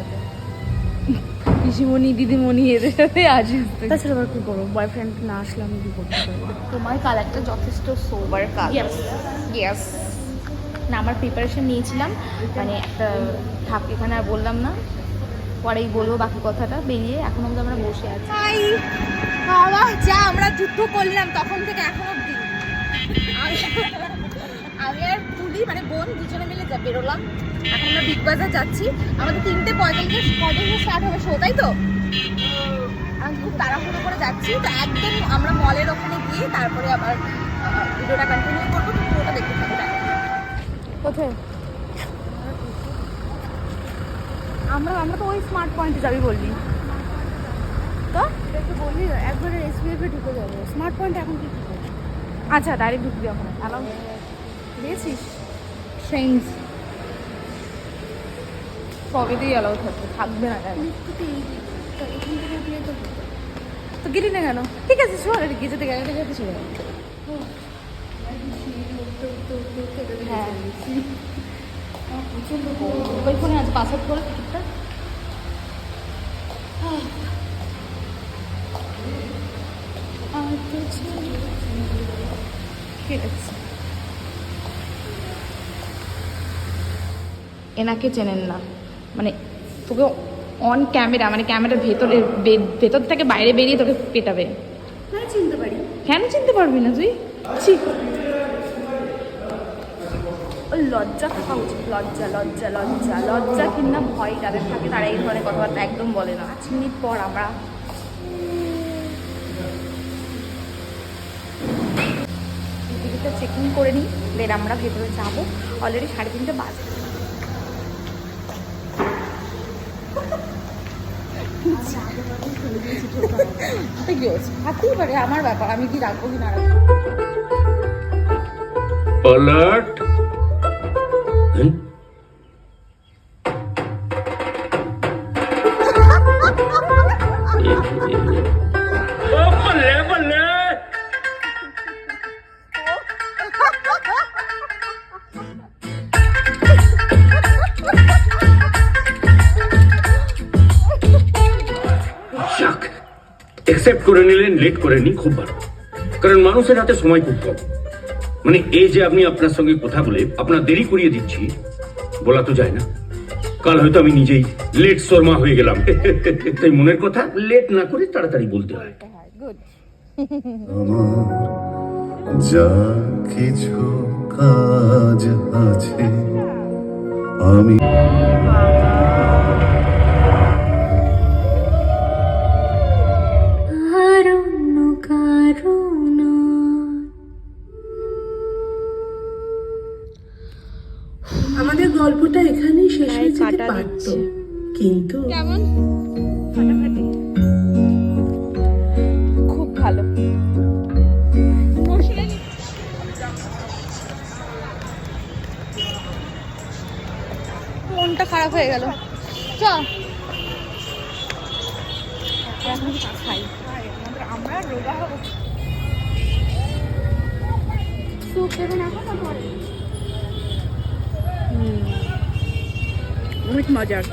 সাথে। পিসিমণি দিদিমণি এদের সাথে আসিস তুই। তাছাড়া আবার কি করবো, বয়ফ্রেন্ড না আসলে আমি কি করতে পারবো? তোমার কালারটা যথেষ্ট সোবার কালার। ইয়েস। না আমার প্রিপারেশন নিয়েছিলাম, মানে একটা থাক এখানে আর বললাম না, পরেই বলবো বাকি কথাটা বেরিয়ে। এখন অব্দি আমরা বসে আছি। বাবা যা আমরা যুদ্ধ করলাম তখন থেকে এখন অব্দি। আমি আর তুলি মানে বোন দুজনে মিলে বেরোলাম। এখন আমরা বিগ বাজার যাচ্ছি। আমাদের 3:45 স্টার্ট হবে শো, তাই তো? আমি খুব তাড়াহুড়ো করে যাচ্ছি, তো একদম আমরা মলের ওখানে গিয়ে তারপরে আবার ভিডিওটা কন্টিনিউ করবো। তো পুরোটা দেখতে থাকবে। কোথায় আমরা তো ওই স্মার্ট পয়েন্টে যাবি বললি তো? বললি একবারে এসবিএফে ঢুকে যাবো। স্মার্ট পয়েন্ট এখন কি করবো? আচ্ছা ডাইরেক্ট ঢুকবি ওখানে। অ্যালাউ দিয়েছিস? ফ্রেন্ডস সবেতেই অ্যালাউ থাকবে না কেন? তো গেলি না কেন? ঠিক আছে শোন, গিয়ে যেতে গেলে চলে যাবে। হ্যাঁ ওই ফোনে আছে, পাসওয়ার্ড করে টিকিটটা। ঠিক আছে। এনাকে চেনেন না, মানে তোকে অন ক্যামেরা, মানে ক্যামেরার ভেতর থেকে বাইরে বেরিয়ে তোকে পেটাবে। হ্যাঁ চিনতে পারি। কেন চিনতে পারবি না তুই? লজ্জা থাকা উচিত। লজ্জা লজ্জা লজ্জা লজ্জা কিংবা ভয় যাদের থাকে তারা এই ধরনের কথাবার্তা একদম বলে না। 5 মিনিট পর আমরা টিকিটটা চেকিং করে নিই, দেন আমরা ভেতরে যাবো। অলরেডি 3:30 বাজে। কি হচ্ছে? থাকতেই পারে, আমার ব্যাপার, আমি কি রাখবো কি না রাখবো। पलट बल्ले बल्ले एक्सेप्ट করে নিলেন, লেট করেননি, খুব ভালো। কারণ মানুষের হাতে সময় খুব কম। মানে এই যে আপনি আপনার সঙ্গে কথা বলে আপনার দেরি করিয়ে দিচ্ছি, বলা তো যায় না। কাল হয়তো আমি নিজেই লেট শর্মা হয়ে গেলাম। তাই মনের কথা লেট না করে তাড়াতাড়ি বলতে হয়। আমার যা কিছু কাজ আছে আমি আমাদের গল্পটা এখানেই শেষ হয়ে যেতে পারত, কিন্তু কেমন ফাটাফাটি, খুব ভালো। মনটা খারাপ হয়ে গেল। চ খাই, আমরা রোগা হবো। সুপ দেবেন এখন না পরে? অনেক মজার।